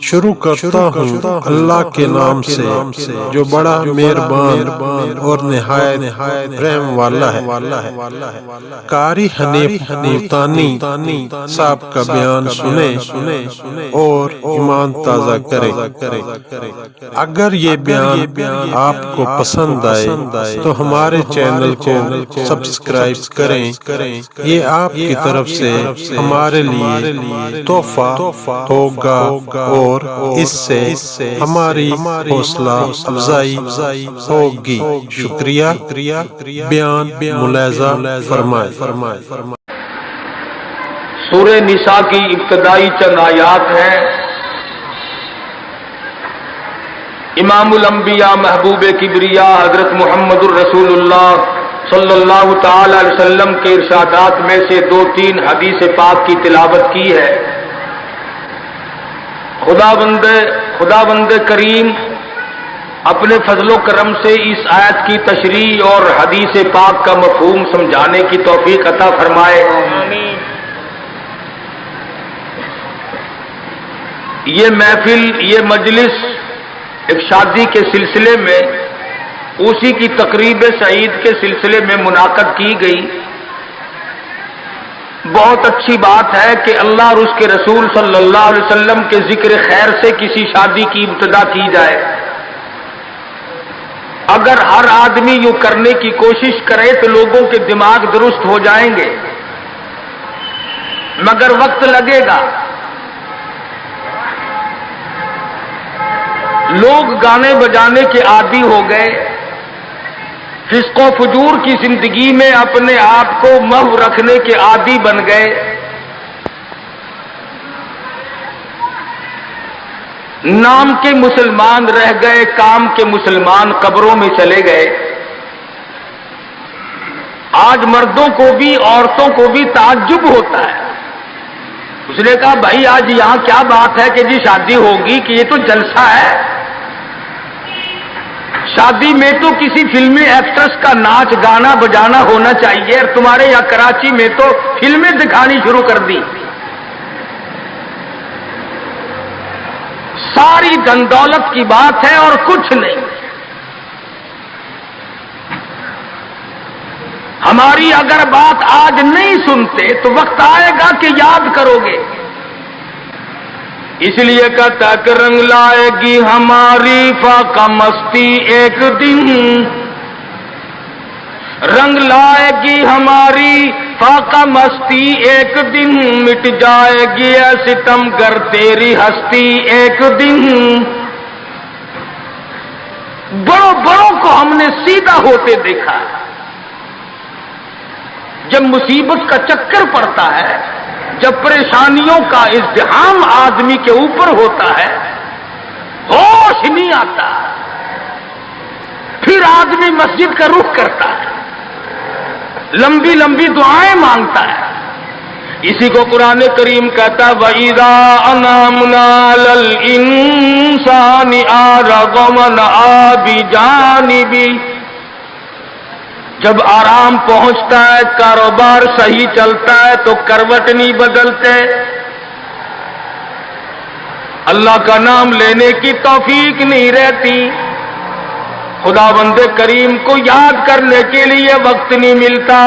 شروع کرتا ہوں اللہ کے نام سے جو بڑا مہربان اور نہایت رحم والا ہے۔ قاری حنیف ملتانی صاحب کا بیان سنیں اور ایمان تازہ کریں۔ اگر یہ بیان آپ کو پسند آئے تو ہمارے چینل کو سبسکرائب کریں، یہ آپ کی طرف سے ہمارے لیے تحفہ ہوگا اور اس سے ہماری حوصلہ افزائی ہوگی۔ شکریہ۔ بیان ملاحظہ فرمائیں۔ سورہ نساء کی ابتدائی چند آیات ہیں۔ امام الانبیاء محبوب کبریا حضرت محمد الرسول اللہ صلی اللہ تعالی علیہ وسلم کے ارشادات میں سے 2-3 حدیث پاک کی تلاوت کی ہے۔ خداوند کریم اپنے فضل و کرم سے اس آیت کی تشریح اور حدیث پاک کا مفہوم سمجھانے کی توفیق عطا فرمائے۔ یہ محفل، یہ مجلس ایک شادی کے سلسلے میں، اسی کی تقریب سعید کے سلسلے میں منعقد کی گئی۔ بہت اچھی بات ہے کہ اللہ اور اس کے رسول صلی اللہ علیہ وسلم کے ذکر خیر سے کسی شادی کی ابتدا کی جائے۔ اگر ہر آدمی یوں کرنے کی کوشش کرے تو لوگوں کے دماغ درست ہو جائیں گے، مگر وقت لگے گا۔ لوگ گانے بجانے کے عادی ہو گئے، فسق و فجور کی زندگی میں اپنے آپ کو محو رکھنے کے عادی بن گئے۔ نام کے مسلمان رہ گئے، کام کے مسلمان قبروں میں چلے گئے۔ آج مردوں کو بھی عورتوں کو بھی تعجب ہوتا ہے۔ اس نے کہا بھائی آج یہاں کیا بات ہے کہ جی شادی ہوگی، کہ یہ تو جلسہ ہے۔ شادی میں تو کسی فلمی ایکٹریس کا ناچ گانا بجانا ہونا چاہیے، اور تمہارے یہاں کراچی میں تو فلمیں دکھانی شروع کر دی۔ ساری دھن دولت کی بات ہے اور کچھ نہیں۔ ہماری اگر بات آج نہیں سنتے تو وقت آئے گا کہ یاد کرو گے۔ اس لیے کہتا کہ رنگ لائے گی ہماری فاقہ مستی ایک دن، رنگ لائے گی ہماری فاقہ مستی ایک دن، مٹ جائے گی اے ستم گر تیری ہستی ایک دن۔ بڑوں کو ہم نے سیدھا ہوتے دیکھا ہے۔ جب مصیبت کا چکر پڑتا ہے، جب پریشانیوں کا ازدحام آدمی کے اوپر ہوتا ہے، ہوش نہیں آتا، پھر آدمی مسجد کا رخ کرتا ہے، لمبی لمبی دعائیں مانگتا ہے۔ اسی کو قرآن کریم کہتا ہے وَإِذَا أَنْعَمْنَا عَلَى الْإِنسَانِ أَعْرَضَ وَنَأَىٰ بِجَانِبِهِ، جب آرام پہنچتا ہے، کاروبار صحیح چلتا ہے تو کروٹ نہیں بدلتے، اللہ کا نام لینے کی توفیق نہیں رہتی، خداوند کریم کو یاد کرنے کے لیے وقت نہیں ملتا۔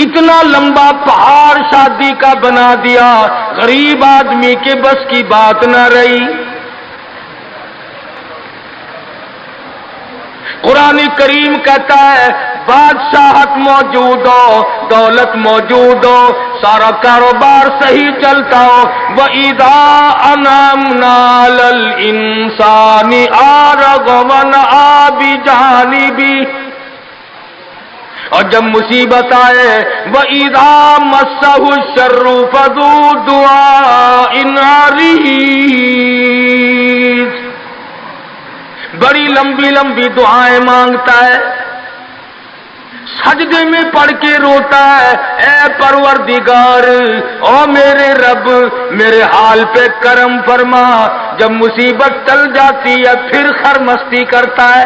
اتنا لمبا پہاڑ شادی کا بنا دیا، غریب آدمی کے بس کی بات نہ رہی۔ قرآن کریم کہتا ہے بادشاہت موجود ہو، دولت موجود ہو، سارا کاروبار صحیح چلتا ہو، وَإِذَا أَنْعَمْنَا عَلَى الْإِنسَانِ أَعْرَضَ وَنَأَىٰ بِجَانِبِهِ، اور جب مصیبت آئے وَإِذَا مَسَّهُ الشَّرُّ فَذُو دُعَاءٍ عَرِيضٍ، بڑی لمبی لمبی دعائیں مانگتا ہے، سجدے میں پڑھ کے روتا ہے اے پروردگار، او میرے رب میرے حال پہ کرم فرما۔ جب مصیبت ٹل جاتی ہے پھر خرمستی کرتا ہے۔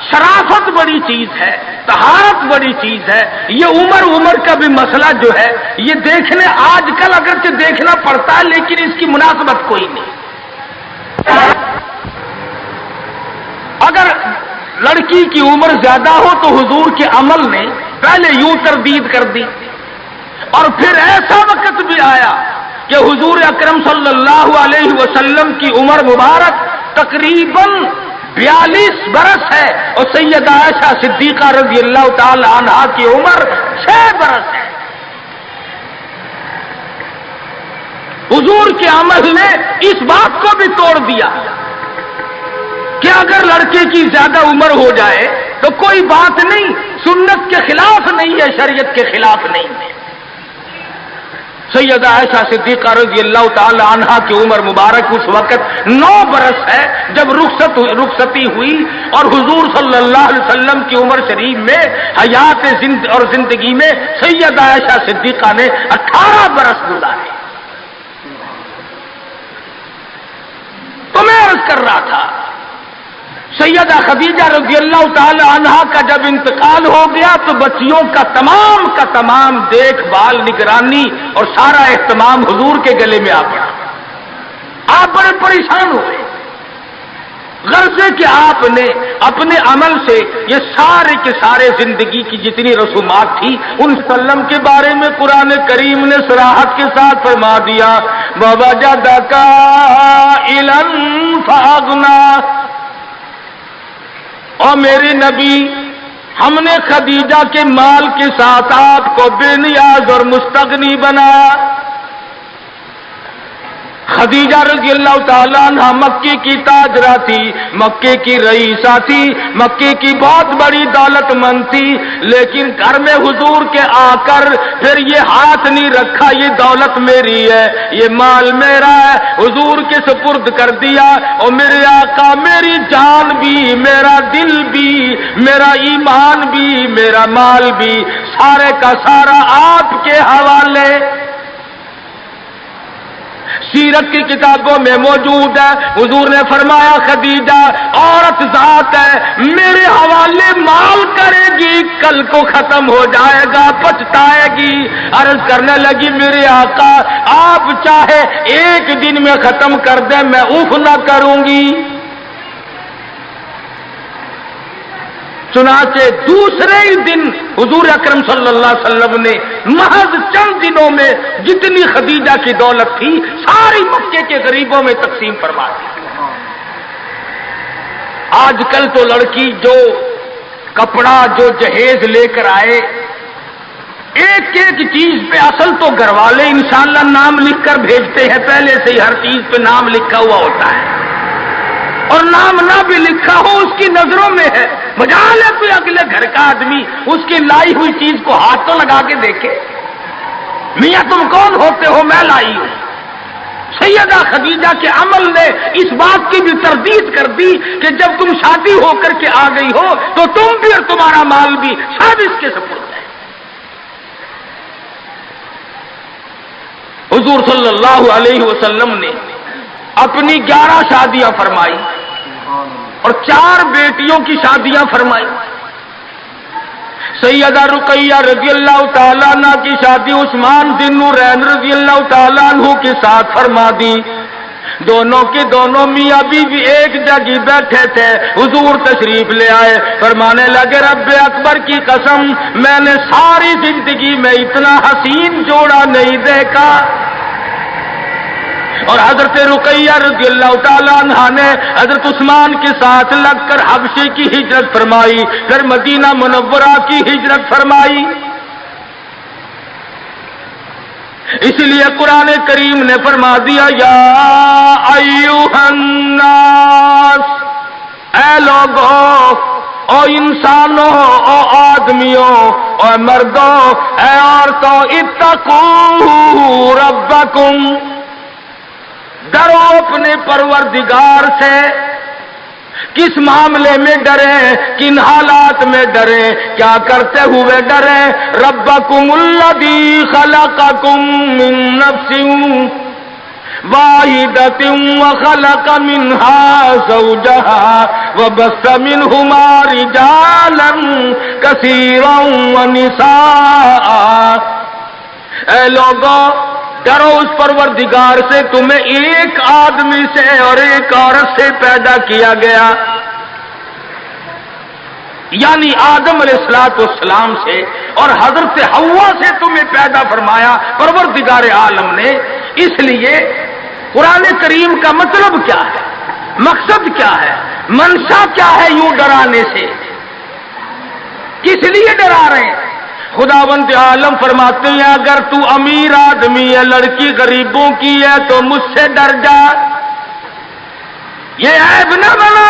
شرافت بڑی چیز ہے، طہارت بڑی چیز ہے. یہ عمر کا بھی مسئلہ جو ہے یہ دیکھنے آج کل اگرچہ دیکھنا پڑتا ہے لیکن اس کی مناسبت کوئی نہیں. اگر لڑکی کی عمر زیادہ ہو تو حضور کے عمل نے پہلے یوں تردید کر دی، اور پھر ایسا وقت بھی آیا کہ حضور اکرم صلی اللہ علیہ وسلم کی عمر مبارک تقریباً 42 برس ہے اور سیدہ عائشہ صدیقہ رضی اللہ تعالی عنہا کی عمر 6 برس ہے. حضور کے عمل نے اس بات کو بھی توڑ دیا کہ اگر لڑکے کی زیادہ عمر ہو جائے تو کوئی بات نہیں، سنت کے خلاف نہیں ہے، شریعت کے خلاف نہیں ہے. سیدہ عائشہ صدیقہ رضی اللہ تعالی عنہا کی عمر مبارک اس وقت 9 برس ہے جب رخصتی ہوئی، اور حضور صلی اللہ علیہ وسلم کی عمر شریف میں حیات اور زندگی میں سیدہ عائشہ صدیقہ نے 18 برس گزارے. تو میں عرض کر رہا تھا سیدہ خدیجہ رضی اللہ تعالی عنہا کا جب انتقال ہو گیا تو بچیوں کا تمام دیکھ بھال، نگرانی اور سارا اہتمام حضور کے گلے میں آ گیا. آپ بڑے پریشان ہوئے، غرض کہ آپ نے اپنے عمل سے یہ سارے کے سارے زندگی کی جتنی رسومات تھی ان وسلم کے بارے میں قرآن کریم نے صراحت کے ساتھ فرما دیا وَوَجَدَكَ عَائِلًا فَأَغْنَىٰ. اور میرے نبی، ہم نے خدیجہ کے مال کے ساتھ آپ کو بے نیاز اور مستغنی بنایا. خدیجہ رضی اللہ تعالیٰ عنہ مکے کی تاجرہ تھی، مکے کی رئیسہ تھی، مکے کی بہت بڑی دولت مند تھی، لیکن گھر میں حضور کے آ کر پھر یہ ہاتھ نہیں رکھا یہ دولت میری ہے، یہ مال میرا ہے، حضور کے سپرد کر دیا. اور میرے آقا میری جان بھی، میرا دل بھی، میرا ایمان بھی، میرا مال بھی سارے کا سارا آپ کے حوالے. سیرت کی کتابوں میں موجود ہے، حضور نے فرمایا خدیجہ عورت ذات ہے، میرے حوالے مال کرے گی، کل کو ختم ہو جائے گا، پچھتائے گی. عرض کرنے لگی میرے آقا آپ چاہے ایک دن میں ختم کر دیں میں اف نہ کروں گی. چنانچہ دوسرے ہی دن حضور اکرم صلی اللہ علیہ وسلم نے محض چند دنوں میں جتنی خدیجہ کی دولت تھی ساری مکے کے غریبوں میں تقسیم فرما دی. آج کل تو لڑکی جو کپڑا جو جہیز لے کر آئے ایک ایک چیز پہ اصل تو گھر والے انشاءاللہ نام لکھ کر بھیجتے ہیں، پہلے سے ہی ہر چیز پہ نام لکھا ہوا ہوتا ہے، اور نام نہ بھی لکھا ہو اس کی نظروں میں ہے. مجال ہے کوئی اگلے گھر کا آدمی اس کی لائی ہوئی چیز کو ہاتھ تو لگا کے دیکھے، میاں تم کون ہوتے ہو میں لائی ہوں. سیدہ خدیجہ کے عمل نے اس بات کی بھی تردید کر دی کہ جب تم شادی ہو کر کے آ گئی ہو تو تم بھی اور تمہارا مال بھی سب اس کے سپرد ہے. حضور صلی اللہ علیہ وسلم نے اپنی 11 شادیاں فرمائی اور 4 بیٹیوں کی شادیاں فرمائی. سیدہ رقیہ رضی اللہ تعالیٰ عنہ کی شادی عثمان ذی النورین رضی اللہ تعالیٰ عنہ کے ساتھ فرما دی. دونوں کے دونوں میاں بیوی ایک جگہ بیٹھے تھے، حضور تشریف لے آئے، فرمانے لگے رب اکبر کی قسم میں نے ساری زندگی میں اتنا حسین جوڑا نہیں دیکھا. اور حضرت رقیہ رضی اللہ تعالیٰ عنہ نے حضرت عثمان کے ساتھ لگ کر حبشے کی ہجرت فرمائی، پھر مدینہ منورہ کی ہجرت فرمائی. اس لیے قرآن کریم نے فرما دیا یا ایھا الناس، اے لوگوں، او انسانوں، او آدمیوں، او مردوں، اے عورتوں، اتقوا ربکم، ڈرو اپنے پروردگار سے. کس معاملے میں ڈریں، کن حالات میں ڈریں، کیا کرتے ہوئے ڈریں؟ ربکم الذی خلقکم من نفس واحدة وخلق منها زوجها وبث منهما رجالا كثيرا ونساء۔ اے لوگوں، ڈرو اس پروردگار سے، تمہیں ایک آدمی سے اور ایک عورت سے پیدا کیا گیا، یعنی آدم علیہ السلام سے اور حضرت حوا سے تمہیں پیدا فرمایا پروردگار عالم نے۔ اس لیے قرآن کریم کا مطلب کیا ہے، مقصد کیا ہے، منشا کیا ہے یوں ڈرانے سے، کس لیے ڈرا رہے ہیں؟ خداوند عالم فرماتے ہیں اگر تو امیر آدمی ہے، لڑکی غریبوں کی ہے تو مجھ سے ڈر جا۔ یہ عیب نہ بنا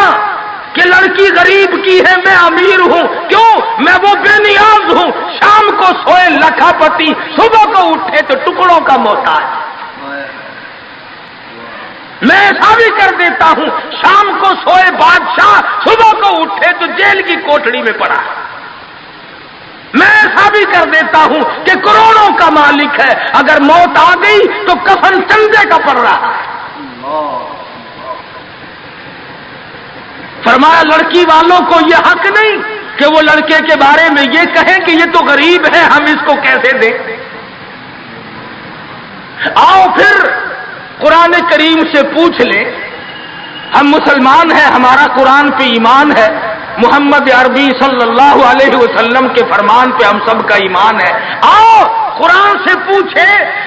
کہ لڑکی غریب کی ہے میں امیر ہوں، کیوں؟ میں وہ بے نیاز ہوں، شام کو سوئے لکھا پتی، صبح کو اٹھے تو ٹکڑوں کا محتاج۔ میں ایسا بھی کر دیتا ہوں، شام کو سوئے بادشاہ، صبح کو اٹھے تو جیل کی کوٹڑی میں پڑا۔ میں ایسا بھی کر دیتا ہوں کہ کروڑوں کا مالک ہے، اگر موت آ گئی تو کفن چندے کا پڑ رہا ہے۔ فرمایا لڑکی والوں کو یہ حق نہیں کہ وہ لڑکے کے بارے میں یہ کہیں کہ یہ تو غریب ہے، ہم اس کو کیسے دیں۔ آؤ پھر قرآن کریم سے پوچھ لیں، ہم مسلمان ہیں، ہمارا قرآن پہ ایمان ہے، محمد عربی صلی اللہ علیہ وسلم کے فرمان پہ ہم سب کا ایمان ہے۔ آؤ قرآن سے پوچھے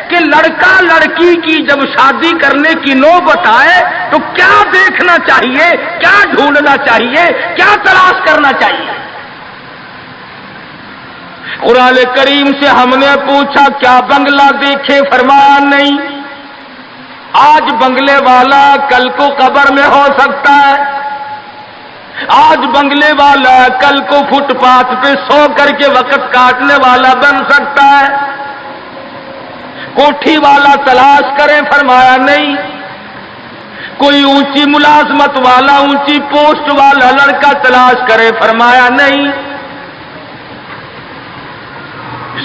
کہ لڑکا لڑکی کی جب شادی کرنے کی نوبت آئے تو کیا دیکھنا چاہیے، کیا ڈھونڈنا چاہیے، کیا تلاش کرنا چاہیے؟ قرآن کریم سے ہم نے پوچھا کیا بنگلہ دیکھے؟ فرمایا نہیں۔ آج بنگلے والا کل کو قبر میں ہو سکتا ہے، آج بنگلے والا کل کو فٹ پاتھ پہ سو کر کے وقت کاٹنے والا بن سکتا ہے۔ کوٹھی والا تلاش کریں؟ فرمایا نہیں۔ کوئی اونچی ملازمت والا، اونچی پوسٹ والا لڑکا تلاش کرے؟ فرمایا نہیں۔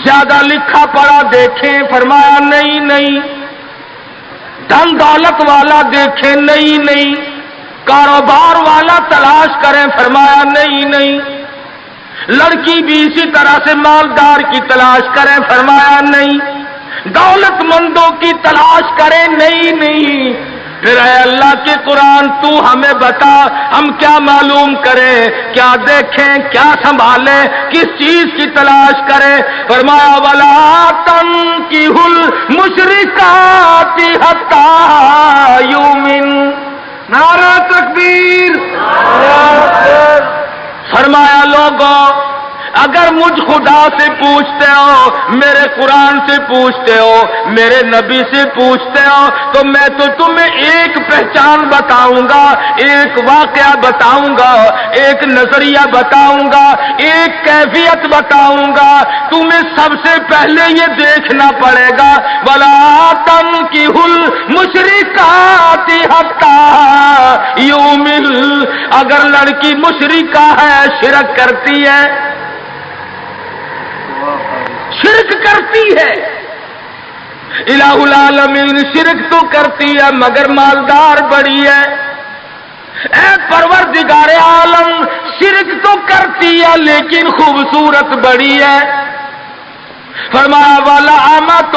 زیادہ لکھا پڑھا دیکھیں؟ فرمایا نہیں۔ دھن دولت والا دیکھیں؟ نہیں۔ کاروبار والا تلاش کریں؟ فرمایا نہیں۔ لڑکی بھی اسی طرح سے مالدار کی تلاش کریں؟ فرمایا نہیں۔ دولت مندوں کی تلاش کریں؟ نہیں۔ پھر اے اللہ کے قرآن تو ہمیں بتا، ہم کیا معلوم کریں، کیا دیکھیں، کیا سنبھالیں، کس چیز کی تلاش کریں؟ فرمایا وَلَا تَنكِحُوا الْمُشْرِكَاتِ حَتَّىٰ يُؤْمِنَّ۔ نعرہ تکبیر! فرمایا لوگوں اگر مجھ خدا سے پوچھتے ہو، میرے قرآن سے پوچھتے ہو، میرے نبی سے پوچھتے ہو تو میں تو تمہیں ایک پہچان بتاؤں گا، ایک واقعہ بتاؤں گا، ایک نظریہ بتاؤں گا، ایک کیفیت بتاؤں گا۔ تمہیں سب سے پہلے یہ دیکھنا پڑے گا وَلَا تَنكِحُوا الْمُشْرِكَاتِ حَتَّىٰ يُؤْمِنَّ۔ اگر لڑکی مشرکہ ہے، شرک کرتی ہے، شرک کرتی ہے، الہ العالمین شرک تو کرتی ہے مگر مالدار بڑی ہے۔ اے پروردگار عالم شرک تو کرتی ہے لیکن خوبصورت بڑی ہے۔ فرمایا وَلَأَمَةٌ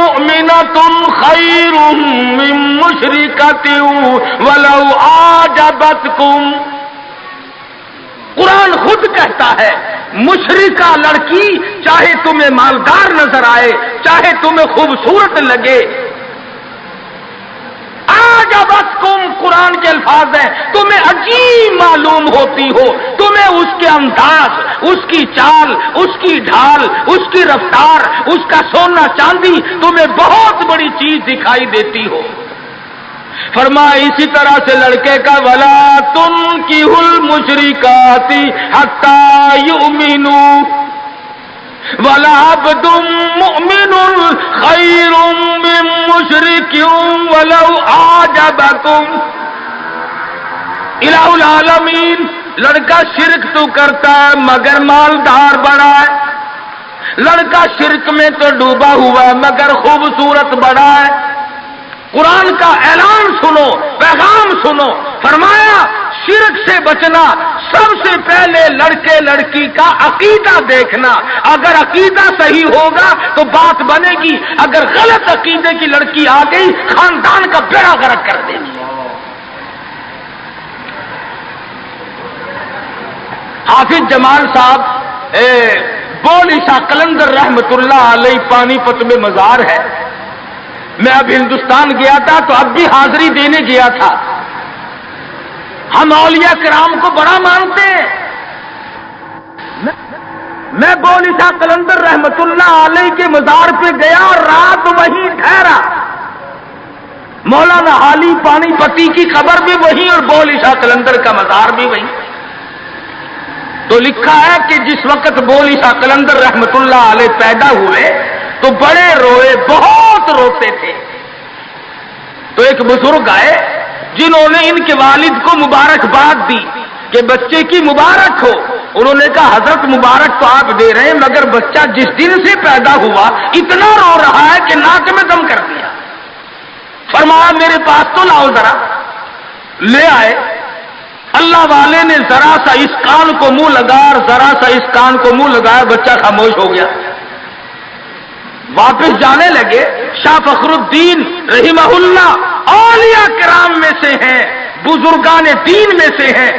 مُؤْمِنَةٌ خَيْرٌ مِّن مُّشْرِكَةٍ وَلَوْ أَعْجَبَتْكُمْ۔ قرآن خود کہتا ہے مشرکہ لڑکی چاہے تمہیں مالدار نظر آئے، چاہے تمہیں خوبصورت لگے، آجبتکم قرآن کے الفاظ ہیں، تمہیں عجیب معلوم ہوتی ہو، تمہیں اس کے انداز، اس کی چال، اس کی ڈھال، اس کی رفتار، اس کا سونا چاندی تمہیں بہت بڑی چیز دکھائی دیتی ہو۔ فرمایا اسی طرح سے لڑکے کا وَلَا تُنكِحُوا الْمُشْرِكَاتِ حَتَّىٰ يُؤْمِنُوا وَلَعَبْدٌ مُؤْمِنٌ خَيْرٌ مِّن مُّشْرِكٍ وَلَوْ أَعْجَبَكُمْ۔ الہ العالمین لڑکا شرک تو کرتا ہے مگر مالدار بڑا ہے، لڑکا شرک میں تو ڈوبا ہوا ہے مگر خوبصورت بڑا ہے۔ قرآن کا اعلان سنو، پیغام سنو۔ فرمایا شرک سے بچنا، سب سے پہلے لڑکے لڑکی کا عقیدہ دیکھنا، اگر عقیدہ صحیح ہوگا تو بات بنے گی، اگر غلط عقیدے کی لڑکی آ گئی خاندان کا بیڑا غرق کر دے گی۔ حافظ جمال صاحب بولی شاہ قلندر رحمت اللہ علیہ پانی پت میں مزار ہے۔ میں اب ہندوستان گیا تھا تو اب بھی حاضری دینے گیا تھا۔ ہم اولیاء کرام کو بڑا مانتے ہیں۔ میں بولی شاہ قلندر رحمت اللہ علیہ کے مزار پہ گیا اور رات وہیں ٹھہرا۔ مولانا حالی پانی پتی کی قبر بھی وہیں اور بولی شاہ قلندر کا مزار بھی وہیں۔ تو لکھا ہے کہ جس وقت بولی شاہ قلندر رحمت اللہ علیہ پیدا ہوئے تو بڑے روئے، بہت روتے تھے۔ تو ایک بزرگ آئے جنہوں نے ان کے والد کو مبارکباد دی کہ بچے کی مبارک ہو۔ انہوں نے کہا حضرت مبارک تو آپ دے رہے ہیں مگر بچہ جس دن سے پیدا ہوا اتنا رو رہا ہے کہ ناک میں دم کر دیا۔ فرمایا میرے پاس تو لاؤ ذرا۔ لے آئے۔ اللہ والے نے ذرا سا اس کان کو منہ لگایا اور ذرا سا اس کان کو منہ لگایا، بچہ خاموش ہو گیا۔ واپس جانے لگے۔ شاہ فخر الدین رحمہ اللہ اولیاء کرام میں سے ہیں، بزرگان دین میں سے ہیں۔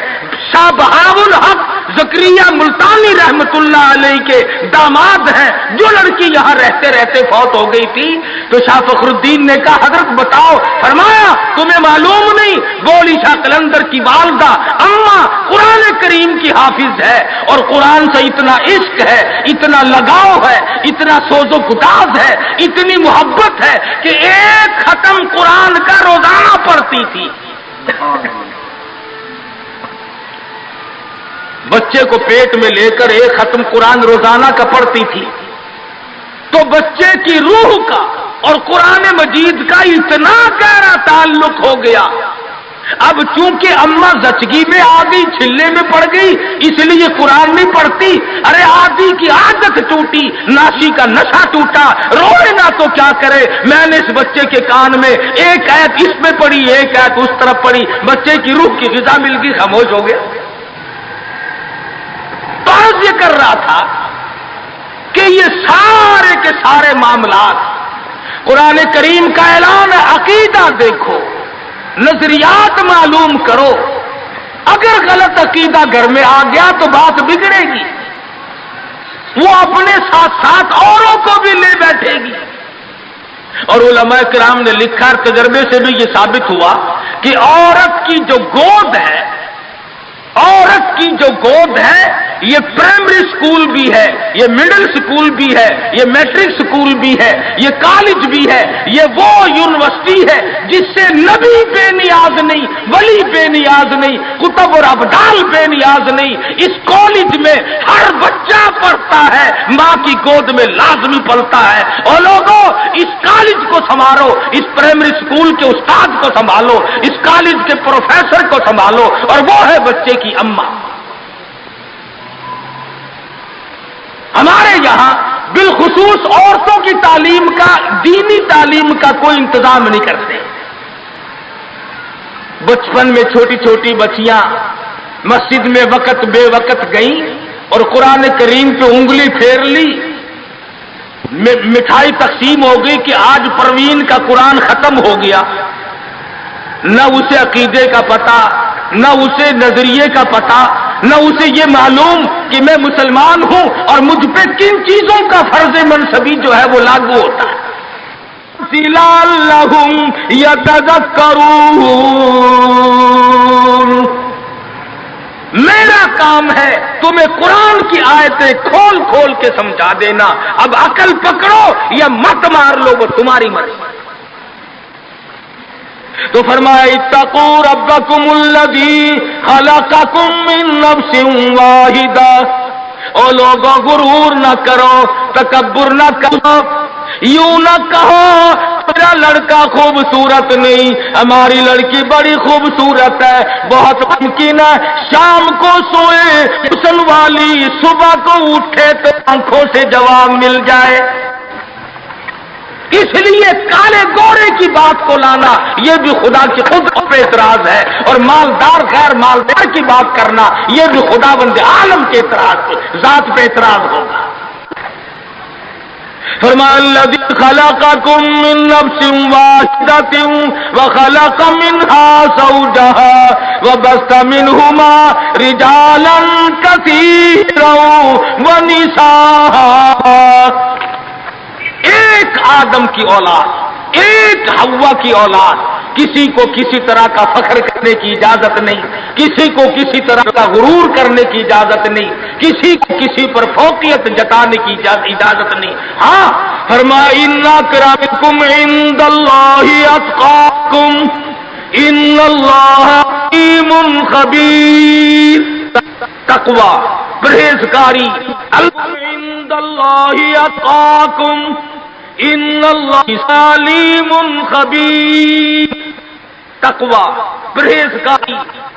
شاہ بہاء الحق زکریا ملتانی رحمت اللہ علیہ کے داماد ہیں، جو لڑکی یہاں رہتے رہتے فوت ہو گئی تھی۔ تو شاہ فخر الدین نے کہا حضرت بتاؤ۔ فرمایا تمہیں معلوم نہیں، بولی شاہ قلندر کی والدہ اماں قرآن کریم کی حافظ ہے اور قرآن سے اتنا عشق ہے، اتنا لگاؤ ہے، اتنا سوز و گداز ہے، اتنی محبت ہے کہ ایک ختم قرآن کا روزانہ پڑھتی تھی۔ بچے کو پیٹ میں لے کر ایک ختم قرآن روزانہ کا پڑھتی تھی۔ تو بچے کی روح کا اور قرآن مجید کا اتنا گہرا تعلق ہو گیا۔ اب چونکہ اماں زچگی میں آ گئی، چھلے میں پڑ گئی، اس لیے قرآن نہیں پڑھتی۔ ارے آدھی کی عادت ٹوٹی، ناشی کا نشہ ٹوٹا، روئے نہ تو کیا کرے۔ میں نے اس بچے کے کان میں ایک آیت اس میں پڑھی، ایک آیت اس طرف پڑھی، بچے کی روح کی غذا مل گئی، خاموش ہو گیا۔ تو یہ کر رہا تھا کہ یہ سارے کے سارے معاملات قرآن کریم کا اعلان ہے، عقیدہ دیکھو، نظریات معلوم کرو۔ اگر غلط عقیدہ گھر میں آ گیا تو بات بگڑے گی، وہ اپنے ساتھ ساتھ اوروں کو بھی لے بیٹھے گی۔ اور علماء کرام نے لکھا، تجربے سے بھی یہ ثابت ہوا کہ عورت کی جو گود ہے، عورت کی جو گود ہے، یہ پرائمری سکول بھی ہے، یہ مڈل سکول بھی ہے، یہ میٹرک سکول بھی ہے، یہ کالج بھی ہے، یہ وہ یونیورسٹی ہے جس سے نبی بے نیاز نہیں، ولی بے نیاز نہیں، کتب اور ابدال بے نیاز نہیں۔ اس کالج میں ہر بچہ پڑھتا ہے، ماں کی گود میں لازمی پلتا ہے۔ اور لوگوں اس کالج کو سنبھالو، اس پرائمری سکول کے استاد کو سنبھالو، اس کالج کے پروفیسر کو سنبھالو، اور وہ ہے بچے کی اماں۔ ہمارے یہاں بالخصوص عورتوں کی تعلیم کا، دینی تعلیم کا کوئی انتظام نہیں کرتے۔ بچپن میں چھوٹی چھوٹی بچیاں مسجد میں وقت بے وقت گئیں اور قرآن کریم پہ انگلی پھیر لی، مٹھائی تقسیم ہو گئی کہ آج پروین کا قرآن ختم ہو گیا۔ نہ اسے عقیدے کا پتہ، نہ اسے نظریے کا پتہ، نہ اسے یہ معلوم کہ میں مسلمان ہوں اور مجھ پہ کن چیزوں کا فرض منصبی جو ہے وہ لاگو ہوتا ہے۔ لعلہم یتذکرون، میرا کام ہے تمہیں قرآن کی آیتیں کھول کھول کے سمجھا دینا۔ اب عقل پکڑو یا مت مار لو، وہ تمہاری مرضی۔ تو فرمایا اتقوا ربکم الذی خلقکم من نفس واحدہ۔ او لوگوں غرور نہ کرو، تکبر نہ کرو، یوں نہ کہو میرا لڑکا خوبصورت نہیں، ہماری لڑکی بڑی خوبصورت ہے۔ بہت ممکن ہے شام کو سوئے حسن والی، صبح کو اٹھے تو آنکھوں سے جواب مل جائے۔ اس لیے کالے گورے کی بات کو لانا یہ بھی خدا کی خود پہ اعتراض ہے، اور مالدار غیر مالدار کی بات کرنا یہ بھی خدا بند عالم کے اعتراض پہ، ذات پہ اعتراض ہوگا۔ فرمایا الذی خلقکم من نفس واحدۃ وخلق منها زوجها وبث منهما رجالا کثیرا ونساء۔ ایک آدم کی اولاد، ایک حوا کی اولاد، کسی کو کسی طرح کا فخر کرنے کی اجازت نہیں، کسی کو کسی طرح کا غرور کرنے کی اجازت نہیں، کسی کو کسی پر فوقیت جتانے کی اجازت نہیں۔ ہاں فرمایا ان اکرمکم عند اللہ اتقاکم ان اللہ علیم خبیر۔ تقوی، پرہیزگاری، عند اللہ اتقاکم ان اللہ علیم خبیر۔ تقوی، پرہیزگاری،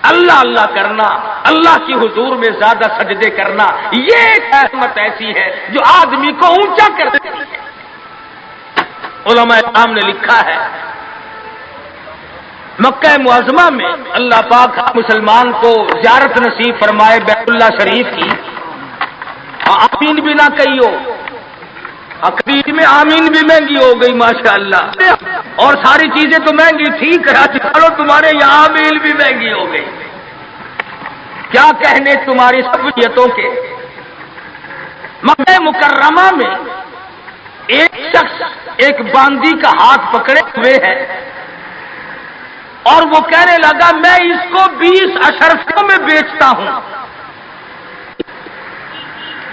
اللہ اللہ کرنا، اللہ کی حضور میں زیادہ سجدے کرنا، یہ ایک عظمت ایسی ہے جو آدمی کو اونچا کر دیتی ہے۔ علماء کرام نے لکھا ہے مکہ معظمہ میں اللہ پاک مسلمان کو زیارت نصیب فرمائے بیت اللہ شریف کی، آمین بھی نہ کہی ہو، عقیدے میں آمین بھی مہنگی ہو گئی ماشاءاللہ، اور ساری چیزیں تو مہنگی تھی، کراچی چلو تمہارے یہاں آمین بھی مہنگی ہو گئی، کیا کہنے تمہاری سہولیتوں کے۔ مکہ مکرمہ میں ایک شخص ایک باندی کا ہاتھ پکڑے ہوئے ہے اور وہ کہنے لگا میں اس کو 20 اشرفیوں میں بیچتا ہوں۔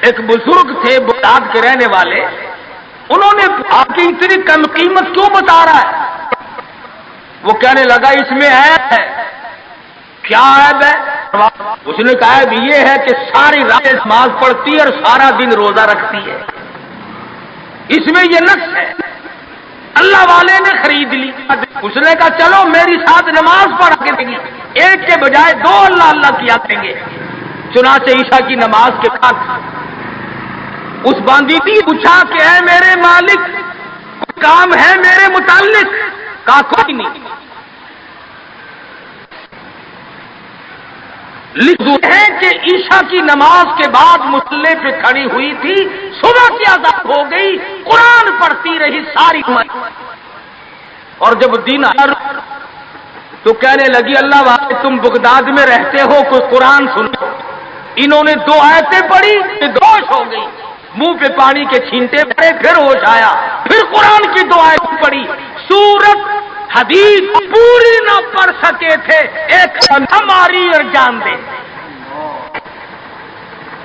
ایک بزرگ تھے بغداد کے رہنے والے، انہوں نے آپ کی اتنی کم قیمت کیوں بتا رہا ہے؟ وہ کہنے لگا اس میں عیب ہے۔ کیا عیب ہے؟ اس نے کہا عیب یہ ہے کہ ساری رات نماز پڑھتی ہے اور سارا دن روزہ رکھتی ہے، اس میں یہ نقص ہے۔ اللہ والے نے خرید لی، اس نے کہا چلو میری ساتھ نماز پڑھ کے دیں گے، ایک کے بجائے 2 اللہ اللہ کیا کریں گے۔ چنانچہ عشاء کی نماز کے بعد اس باندی نے پوچھا کہ اے میرے مالک کام ہے میرے متعلق؟ کہا کوئی نہیں۔ لکھتے ہیں کہ عشاء کی نماز کے بعد مصلی پہ کھڑی ہوئی تھی، صبح کی اذان ہو گئی، قرآن پڑھتی رہی ساری عمر، اور جب دن آیا تو کہنے لگی اللہ والے تم بغداد میں رہتے ہو، کوئی قرآن سنو۔ انہوں نے 2 آیتیں پڑھی، ہوش ہو گئی، منہ پہ پانی کے چھینٹے پڑے، پھر ہوش آیا، پھر قرآن کی 2 آیتیں پڑھی، سورت حدیث پوری نہ پڑھ سکے تھے، ایک ہماری اور جان دے۔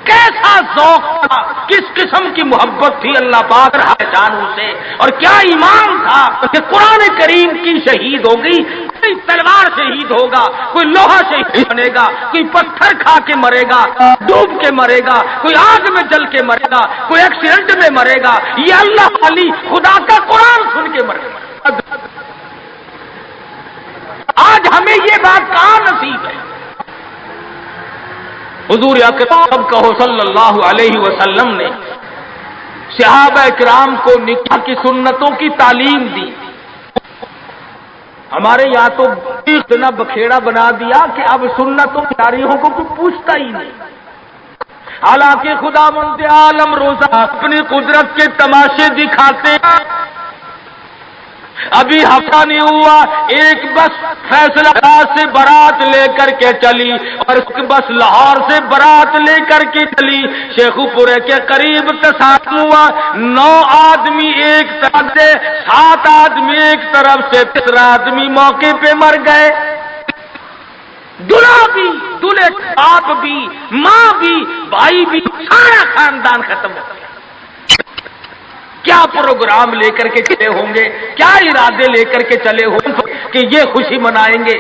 کیسا ذوق تھا، کس قسم کی محبت تھی اللہ پاک جانوں سے، اور کیا ایمان تھا کہ قرآن کریم کی شہید ہو گئی، کوئی تلوار شہید ہوگا، کوئی لوہا شہید بنے گا، کوئی پتھر کھا کے مرے گا، ڈوب کے مرے گا، کوئی آگ میں جل کے مرے گا، کوئی ایکسیڈنٹ میں مرے گا، یہ اللہ علی خدا کا قرآن سن کے مرے گا۔ آج ہمیں یہ بات کہاں نصیب ہے؟ حضور اکرم کہو صلی اللہ علیہ وسلم نے صحابہ کرام کو نکاح کی سنتوں کی تعلیم دی۔ ہمارے یہاں تو اتنا بکھیڑا بنا دیا کہ اب سنتوں کی تاریخوں کو کوئی پوچھتا ہی نہیں، حالانکہ خدا مند عالم روزہ اپنی قدرت کے تماشے دکھاتے ہیں۔ ابھی ہفتہ نہیں ہوا، ایک بس فیصلہ آباد سے بارات لے کر کے چلی، اور بس لاہور سے بارات لے کر کے چلی، شیخو پورے کے قریب تصادم ہوا، 9 آدمی ایک طرف سے، 7 آدمی ایک طرف سے، 13 آدمی موقع پہ مر گئے۔ دلہا بھی، دلہے باپ بھی، ماں بھی، بھائی بھی، سارا خاندان ختم ہو گیا۔ کیا پروگرام لے کر کے چلے ہوں گے، کیا ارادے لے کر کے چلے ہوں گے کہ یہ خوشی منائیں گے؟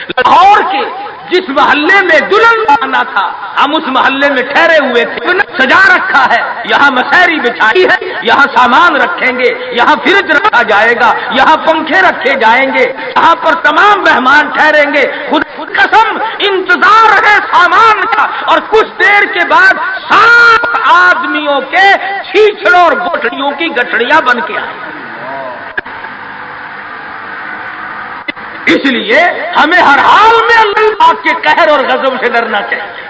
لاہور کے جس محلے میں دلہن آنا تھا، ہم اس محلے میں ٹھہرے ہوئے تھے، سجا رکھا ہے، یہاں مسحری بچھائی ہے، یہاں سامان رکھیں گے، یہاں فریج رکھا جائے گا، یہاں پنکھے رکھے جائیں گے، یہاں پر تمام مہمان ٹھہریں گے، خود قسم انتظار ہے سامان کا، اور کچھ دیر کے بعد 7 آدمیوں کے چھیچڑوں اور گٹھڑیوں کی گٹھڑیاں بن کے آئیں۔ اس لیے ہمیں ہر حال میں اللہ پاک کے قہر اور غضب سے ڈرنا چاہیے،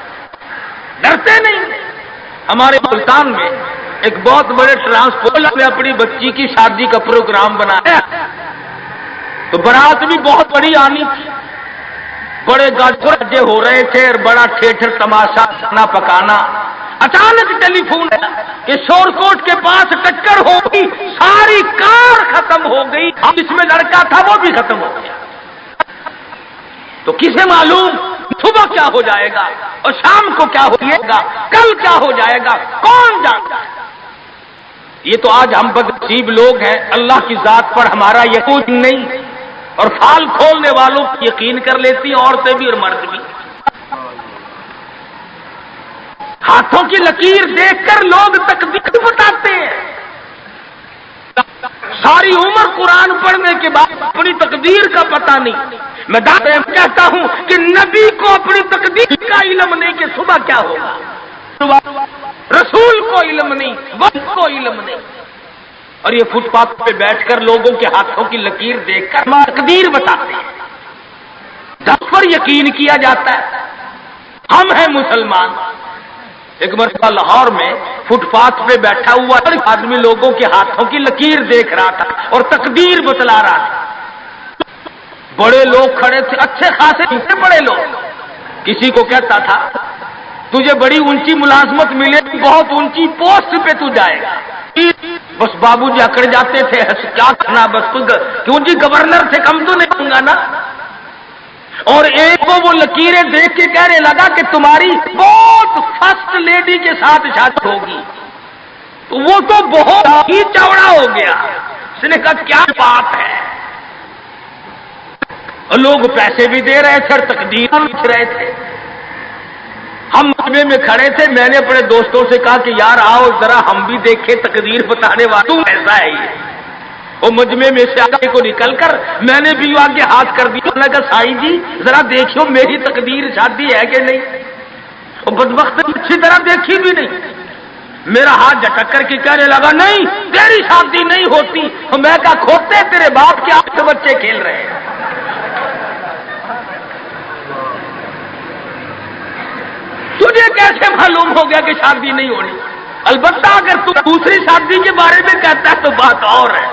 ڈرتے نہیں۔ ہمارے ملتان میں ایک بہت بڑے ٹرانسپورٹ نے اپنی بچی کی شادی کا پروگرام بنایا، تو بارات بھی بہت بڑی آنی تھی، بڑے گاجے ہو رہے تھے اور بڑا ٹھیٹر تماشا کھانا پکانا۔ اچانک ٹیلی فون ہے کہ شور کوٹ کے پاس ٹکر ہو گئی، ساری کار ختم ہو گئی، اب اس میں لڑکا تھا وہ بھی ختم ہو گیا۔ تو کسے معلوم صبح کیا ہو جائے گا اور شام کو کیا ہو جائے گا، کل کیا ہو جائے گا، کون جانتا ہے۔ یہ تو آج ہم بدنصیب لوگ ہیں، اللہ کی ذات پر ہمارا یقین نہیں، اور فال کھولنے والوں کی یقین کر لیتی ہیں، عورتیں بھی اور مرد بھی۔ ہاتھوں کی لکیر دیکھ کر لوگ تقدیر بتاتے ہیں، ساری عمر قرآن پڑھنے کے بعد اپنی تقدیر کا پتہ نہیں۔ میں کہتا ہوں کہ نبی کو اپنی تقدیر کا علم نہیں کہ صبح کیا ہوگا، رسول کو علم نہیں، وقت کو علم نہیں، اور یہ فٹ پاتھ پہ بیٹھ کر لوگوں کے ہاتھوں کی لکیر دیکھ کر تقدیر بتاتے ہیں، دس پر یقین کیا جاتا ہے۔ ہم ہیں مسلمان۔ ایک مرتبہ لاہور میں فٹ پاتھ پہ بیٹھا ہوا آدمی لوگوں کے ہاتھوں کی لکیر دیکھ رہا تھا اور تقدیر بتلا رہا تھا۔ بڑے لوگ کھڑے تھے، اچھے خاصے بڑے لوگ۔ کسی کو کہتا تھا تجھے بڑی اونچی ملازمت ملے، بہت اونچی پوسٹ پہ تو جائے گا۔ بس بابو جی اکڑ جاتے تھے، کیا کرنا، بس کیوں جی گورنر سے کم تو نہیں ہوں گا نا۔ اور ایک کو وہ لکیریں دیکھ کے کہنے لگا کہ تمہاری بہت فرسٹ لیڈی کے ساتھ شادی ہوگی، تو وہ تو بہت ہی چوڑا ہو گیا۔ اس نے کہا کیا بات ہے، اور لوگ پیسے بھی دے رہے تھے اور تقدیر لکھ رہے تھے۔ ہم مجمع میں کھڑے تھے، میں نے اپنے دوستوں سے کہا کہ یار آؤ ذرا ہم بھی دیکھیں تقدیر بتانے والا ایسا ہے یہ۔ وہ مجمع میں سے آگے کو نکل کر میں نے بھی آگے ہاتھ کر دیا، میں نے کہا سائی جی ذرا دیکھو میری تقدیر شادی ہے کہ نہیں۔ وہ بدبخت نے اچھی طرح دیکھی بھی نہیں، میرا ہاتھ جھٹک کر کے کہنے لگا نہیں تیری شادی نہیں ہوتی۔ میں کہا کھوتے تیرے باپ کے آپ سے بچے کھیل رہے ہیں۔ تجھے کیسے معلوم ہو گیا کہ شادی نہیں ہونی؟ البتہ اگر تو دوسری شادی کے بارے میں کہتا ہے تو بات اور ہے،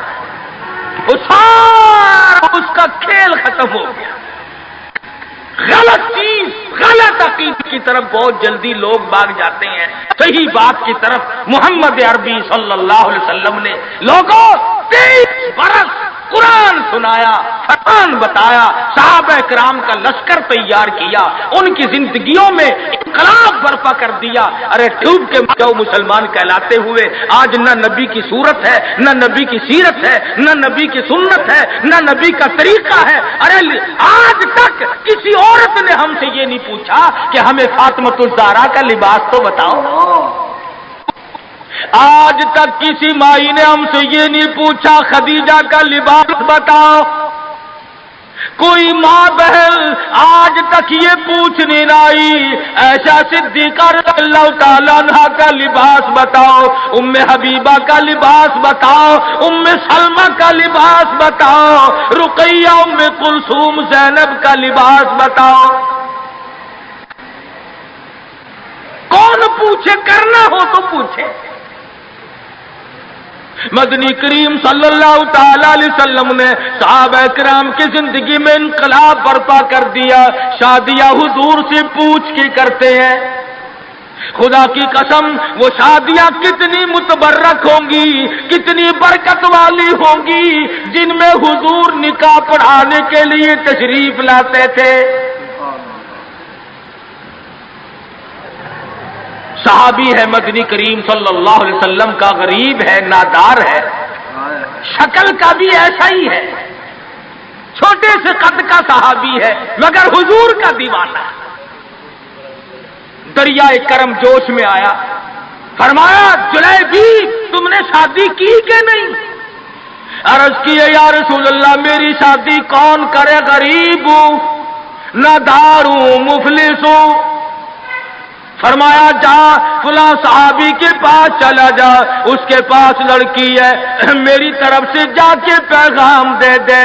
وہ سارا اس کا کھیل ختم ہو گیا۔ غلط چیز، غلط عقیدے کی طرف بہت جلدی لوگ بھاگ جاتے ہیں، صحیح بات کی طرف محمد عربی صلی اللہ علیہ وسلم نے لوگوں 23 برس قرآن سنایا، فرمان بتایا، صحابہ کرام کا لشکر تیار کیا، ان کی زندگیوں میں انقلاب برپا کر دیا۔ ارے ڈوب کے جو مسلمان کہلاتے ہوئے آج نہ نبی کی صورت ہے، نہ نبی کی سیرت ہے، نہ نبی کی سنت ہے، نہ نبی کا طریقہ ہے۔ ارے آج تک کسی عورت نے ہم سے یہ نہیں پوچھا کہ ہمیں فاطمۃ الزہرا کا لباس تو بتاؤ۔ آج تک کسی مائی نے ہم سے یہ نہیں پوچھا خدیجہ کا لباس بتاؤ۔ کوئی ماں بہن آج تک یہ پوچھنے نہ آئی ایسا صدیقہ رضی اللہ تعالیٰ عنہا کا لباس بتاؤ، ام حبیبہ کا لباس بتاؤ، ام سلمہ کا لباس بتاؤ، رقیہ ام کلثوم زینب کا لباس بتاؤ۔ کون پوچھے، کرنا ہو تو پوچھے۔ مدنی کریم صلی اللہ تعالی علیہ وسلم نے صحابہ کرام کی زندگی میں انقلاب برپا کر دیا۔ شادیاں حضور سے پوچھ کے کرتے ہیں۔ خدا کی قسم وہ شادیاں کتنی متبرک ہوں گی، کتنی برکت والی ہوں گی جن میں حضور نکاح پڑھانے کے لیے تشریف لاتے تھے۔ صحابی ہے مدنی کریم صلی اللہ علیہ وسلم کا، غریب ہے، نادار ہے، شکل کا بھی ایسا ہی ہے، چھوٹے سے قد کا صحابی ہے مگر حضور کا دیوانہ ہے۔ دریائے کرم جوش میں آیا، فرمایا جلیبی تم نے شادی کی کہ نہیں؟ عرض کیے یا رسول اللہ میری شادی کون کرے، غریب ہوں، نادار ہوں، مفلس ہوں۔ فرمایا جا فلاں صحابی کے پاس چلا جا، اس کے پاس لڑکی ہے، میری طرف سے جا کے پیغام دے دے۔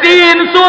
300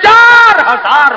4000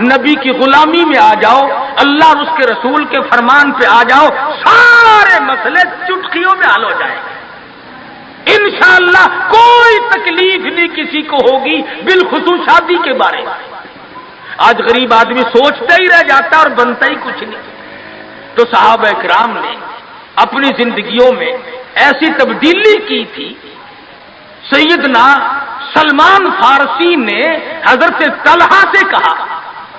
نبی کی غلامی میں آ جاؤ، اللہ اور اس کے رسول کے فرمان پہ آ جاؤ، سارے مسئلے چٹکیوں میں حل ہو جائیں گے انشاءاللہ۔ کوئی تکلیف نہیں کسی کو ہوگی، بالخصوص شادی کے بارے میں۔ آج غریب آدمی سوچتا ہی رہ جاتا اور بنتا ہی کچھ نہیں۔ تو صحابہ کرام نے اپنی زندگیوں میں ایسی تبدیلی کی تھی۔ سیدنا سلمان فارسی نے حضرت طلحہ سے کہا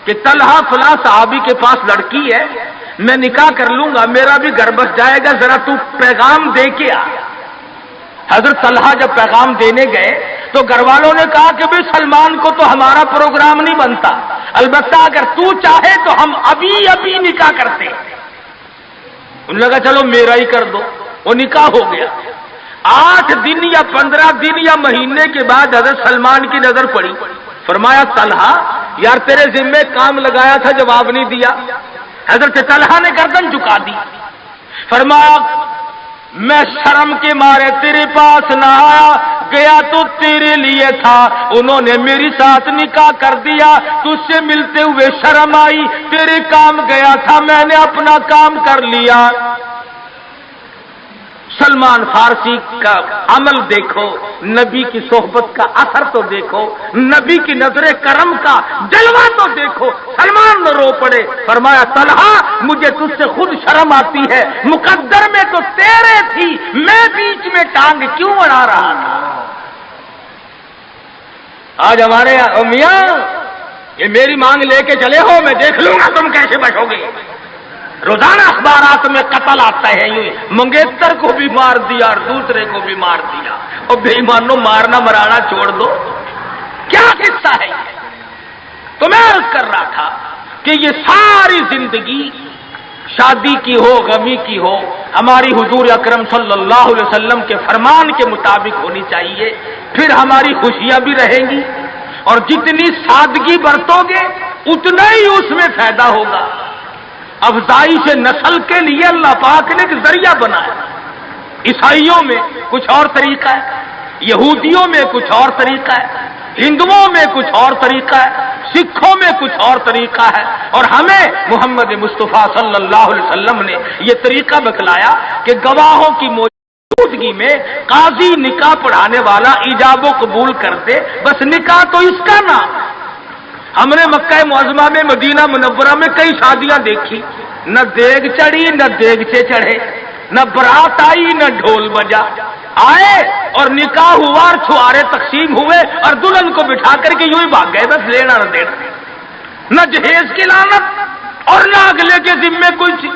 کہ طلحہ فلاں صحابی کے پاس لڑکی ہے، میں نکاح کر لوں گا، میرا بھی گھر بس جائے گا، ذرا تو پیغام دے کے آ۔ حضرت طلحہ جب پیغام دینے گئے تو گھر والوں نے کہا کہ بھئی سلمان کو تو ہمارا پروگرام نہیں بنتا، البتہ اگر تو چاہے تو ہم ابھی نکاح کرتے ہیں۔ انہوں نے کہا چلو میرا ہی کر دو، وہ نکاح ہو گیا۔ 8 دن یا 15 دن یا مہینے کے بعد حضرت سلمان کی نظر پڑی، فرمایا طلحہ یار تیرے ذمے کام لگایا تھا، جواب نہیں دیا۔ حضرت طلحہ نے گردن جھکا دی، فرمایا میں شرم کے مارے تیرے پاس نہ آیا، گیا تو تیرے لیے تھا، انہوں نے میری ساتھ نکاح کر دیا، تجھ سے ملتے ہوئے شرم آئی، تیرے کام گیا تھا، میں نے اپنا کام کر لیا۔ سلمان فارسی کا عمل دیکھو، نبی کی صحبت کا اثر تو دیکھو، نبی کی نظر کرم کا جلوہ تو دیکھو۔ سلمان نہ رو پڑے، فرمایا طلحہ مجھے تجھ سے خود شرم آتی ہے، مقدر میں تو تیرے تھی، میں بیچ میں ٹانگ کیوں اڑا رہا تھا۔ آج ہمارے میاں یہ میری مانگ لے کے چلے ہو، میں دیکھ لوں گا تم کیسے بچو گے۔ روزانہ اخبارات میں قتل آتا ہے، یوں منگیتر کو بھی مار دیا اور دوسرے کو بھی مار دیا۔ اور بے ایمانوں مارنا مرانا چھوڑ دو، کیا قصہ ہے یہ؟ تو میں عرض کر رہا تھا کہ یہ ساری زندگی شادی کی ہو، غمی کی ہو، ہماری حضور اکرم صلی اللہ علیہ وسلم کے فرمان کے مطابق ہونی چاہیے، پھر ہماری خوشیاں بھی رہیں گی، اور جتنی سادگی برتو گے اتنا ہی اس میں فائدہ ہوگا۔ افزائش نسل کے لیے اللہ پاک نے ایک ذریعہ بنایا۔ عیسائیوں میں کچھ اور طریقہ ہے، یہودیوں میں کچھ اور طریقہ ہے، ہندوؤں میں کچھ اور طریقہ ہے، سکھوں میں کچھ اور طریقہ ہے، اور ہمیں محمد مصطفیٰ صلی اللہ علیہ وسلم نے یہ طریقہ بتلایا کہ گواہوں کی موجودگی میں قاضی نکاح پڑھانے والا ایجاب و قبول کرتے، بس نکاح تو اس کا نام۔ ہم نے مکہ معظمہ میں، مدینہ منورہ میں کئی شادیاں دیکھی، نہ دیگ چڑھی نہ دیگچے چڑھے، نہ برات آئی نہ ڈھول بجا، آئے اور نکاح ہوا اور چھوارے تقسیم ہوئے اور دلہن کو بٹھا کر کے یوں ہی بھاگ گئے، بس لینا نہ دینا، نہ جہیز کی لعنت اور نہ اگلے کے ذمے کوئی چیز۔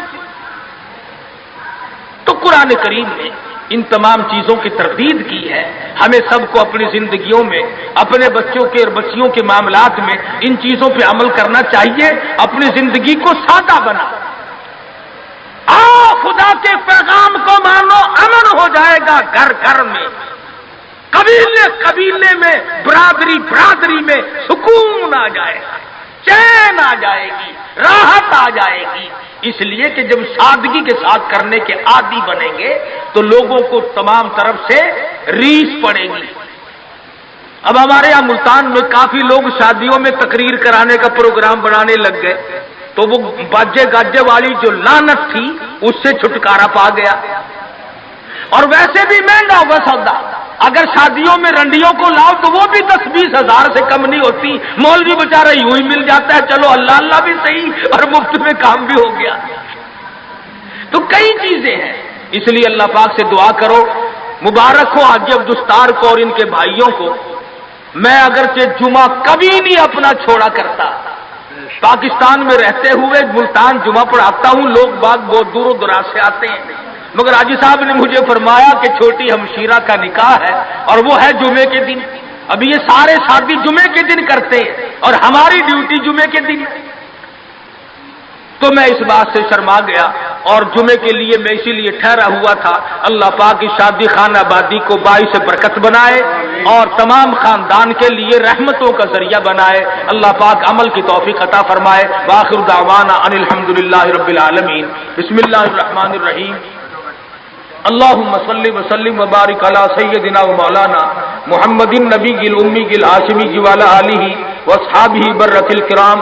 تو قرآن کریم نے ان تمام چیزوں کی تردید کی ہے۔ ہمیں سب کو اپنی زندگیوں میں، اپنے بچوں کے اور بچیوں کے معاملات میں ان چیزوں پہ عمل کرنا چاہیے، اپنی زندگی کو سادہ بنا۔ آؤ خدا کے پیغام کو مانو، امن ہو جائے گا گھر گھر میں، قبیلے قبیلے میں، برادری برادری میں سکون آ جائے گا، چین آ جائے گی، راحت آ جائے گی۔ اس لیے کہ جب سادگی کے ساتھ کرنے کے عادی بنیں گے تو لوگوں کو تمام طرف سے ریس پڑے گی۔ اب ہمارے یہاں ملتان میں کافی لوگ شادیوں میں تقریر کرانے کا پروگرام بنانے لگ گئے، تو وہ باجے گاجے والی جو لعنت تھی اس سے چھٹکارا پا گیا۔ اور ویسے بھی مہنگا ہوا سودا، اگر شادیوں میں رنڈیوں کو لاؤ تو وہ بھی 10-20 ہزار سے کم نہیں ہوتی، مولوی بیچارہ یوں ہی مل جاتا ہے، چلو اللہ اللہ بھی صحیح اور مفت میں کام بھی ہو گیا۔ تو کئی چیزیں ہیں، اس لیے اللہ پاک سے دعا کرو، مبارک ہو حاجی عبدالستار کو اور ان کے بھائیوں کو۔ میں اگرچہ جمعہ کبھی نہیں اپنا چھوڑا کرتا، پاکستان میں رہتے ہوئے ملتان جمعہ پڑھاتا ہوں، لوگ باغ بہت دور و دراز سے آتے ہیں، مگر حاجی صاحب نے مجھے فرمایا کہ چھوٹی ہمشیرہ کا نکاح ہے اور وہ ہے جمعے کے دن، ابھی یہ سارے شادی جمعے کے دن کرتے ہیں اور ہماری ڈیوٹی جمعے کے دن۔ تو میں اس بات سے شرما گیا اور جمعے کے لیے میں اسی لیے ٹھہرا ہوا تھا۔ اللہ پاک کی شادی خانہ آبادی کو باعث برکت بنائے اور تمام خاندان کے لیے رحمتوں کا ذریعہ بنائے، اللہ پاک عمل کی توفیق عطا فرمائے۔ وآخر دعوانا ان الحمدللہ رب العالمین۔ بسم اللہ الرحمن الرحیم۔ اللہم صلی وسلم وبارک علی سیدنا و مولانا محمد النبی الامی الہاشمی وعلی آلہ واصحابہ برۃ الکرام۔